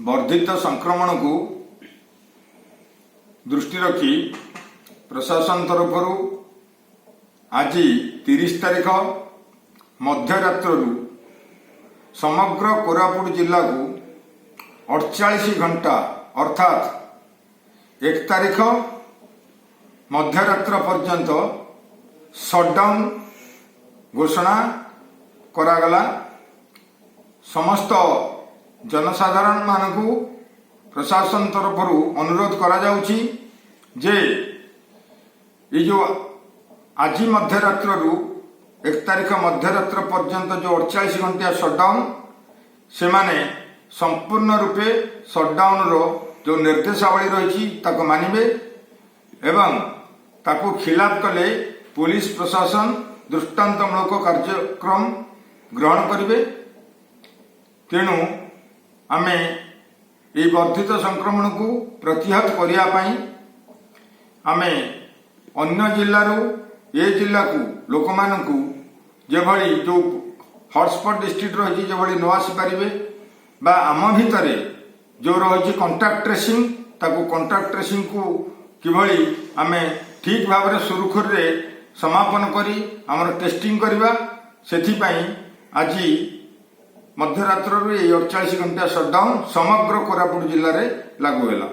वर्धित संक्रमण को दृष्टि रखी प्रशासन तरफ आज 30 तारीख मध्यरात्रु समग्र कोरापुट जिला को 48 घंटा अर्थात 1 तारीख मध्यरात्र पर्यंत शटडाउन घोषणा करागला। समस्त जनसाधारण मानकु प्रशासन तरफ अनुरोध करा जाउछि जे ये जो आज मध्यरात्रु 1 तारीख मध्यरात्र पर्यंत जो 48 घंटा शटडाउन से माने संपूर्ण रूपे शटडाउन रो जो निर्देशावली रही ताको मानिबे एवं ताको खिलाफ कले पुलिस प्रशासन दृष्टांतमूलक कार्यक्रम ग्रहण करिवे। तेणु आमे ये वर्धित संक्रमण को प्रतिहत करिया पई आमे अन्य जिल्लारू ए जिल्ला को लोक मानकु जेभली जो हॉटस्पॉट डिस्ट्रिक्ट रही जेभली न आसी पारिबे बा आम भितरे जो रही कॉन्टैक्ट ट्रेसिंग ताको कॉन्टैक्ट ट्रेसिंग को किभली आमे ठीक भाव में सुरुखुर रे समापन करी आमर टेस्टिंग करवा सेथिपाई आज मध्यरात्रु 48 घंटा शटडाउन समग्र कोरापुट जिले में लागू है।